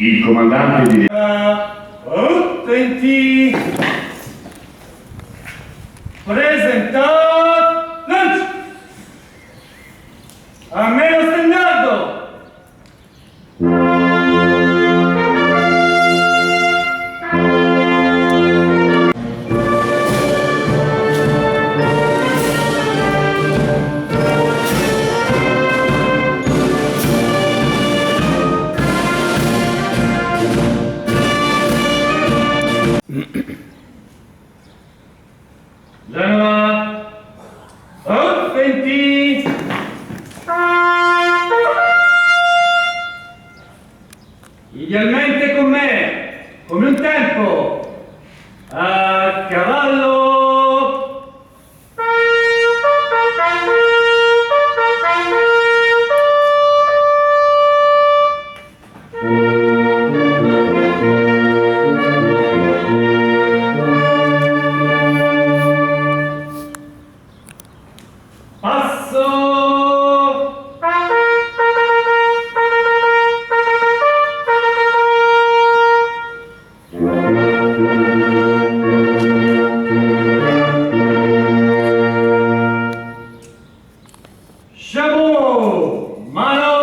Il comandante di... Attenti! Presenta... Lancia! A me lo stendardo! Genova! Attenti! Idealmente con me, come un tempo, a cavallo! Chameau! Mano!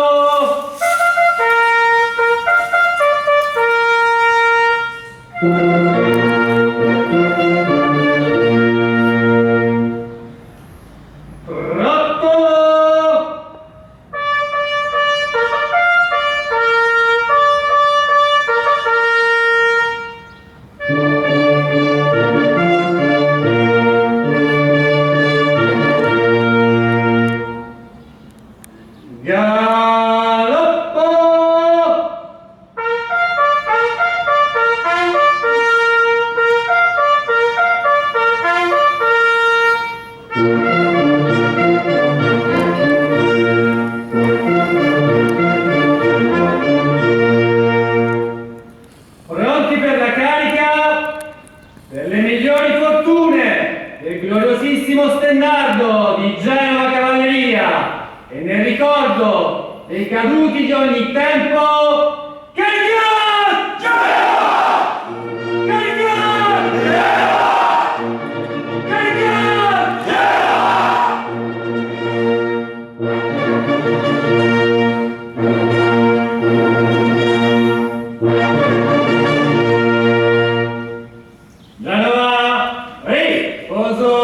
Pronti per la carica delle migliori fortune del gloriosissimo stendardo di Genova Cavalleria e nel ricordo dei caduti di ogni tempo, carica! Genova! Carica! Genova! Carica! Genova, riposo!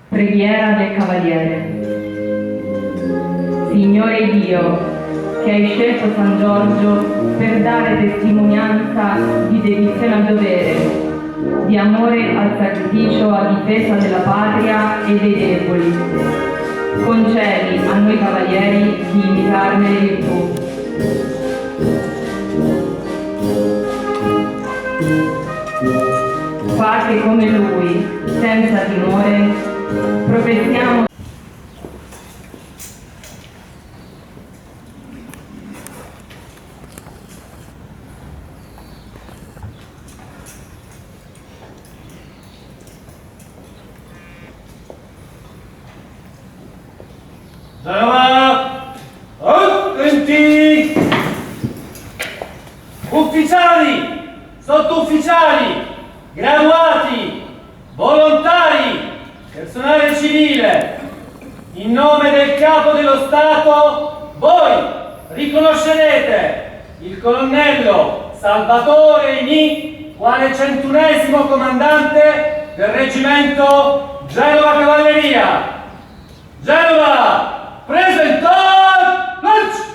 Preghiera del Cavaliere. Signore Dio, che hai scelto San Giorgio per dare testimonianza di dedizione al dovere, di amore al sacrificio a difesa della patria e dei deboli, concedi a noi cavalieri di imitarne le virtù. Fa che come lui, senza timore, professiamo Genova, attenti! Ufficiali, sottufficiali, graduati, volontari, personale civile, in nome del Capo dello Stato, voi riconoscerete il colonnello Salvatore Ini quale 101° comandante del reggimento Genova Cavalleria. Genova! Presentare! Lancia!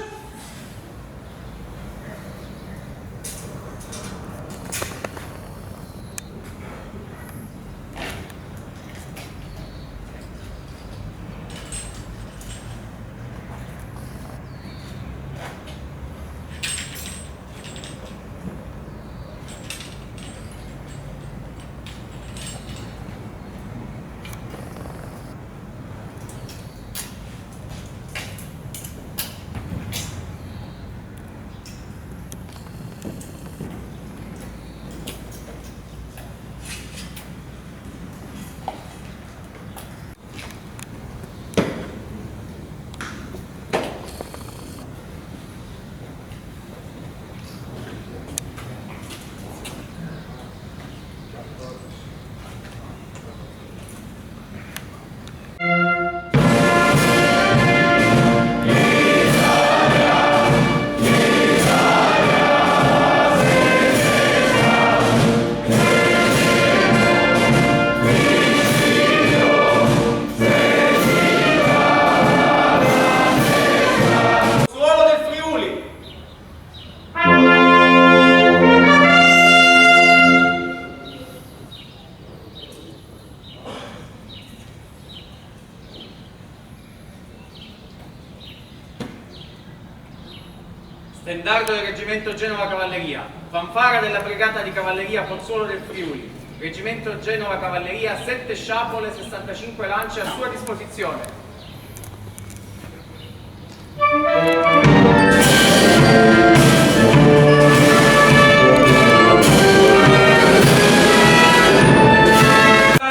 Stendardo del Reggimento Genova Cavalleria, fanfara della Brigata di Cavalleria Pozzuolo del Friuli, Reggimento Genova Cavalleria, 7 sciapole, 65 lance a sua disposizione.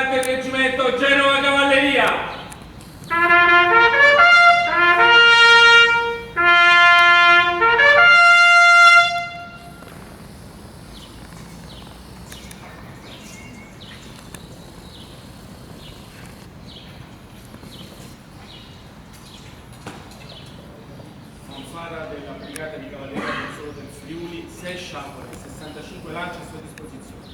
Del Reggimento Genova Cavalleria. Fanfara della Brigata di Cavalleria Pozzuolo del Friuli, 6 sciapole, 65 lance a sua disposizione.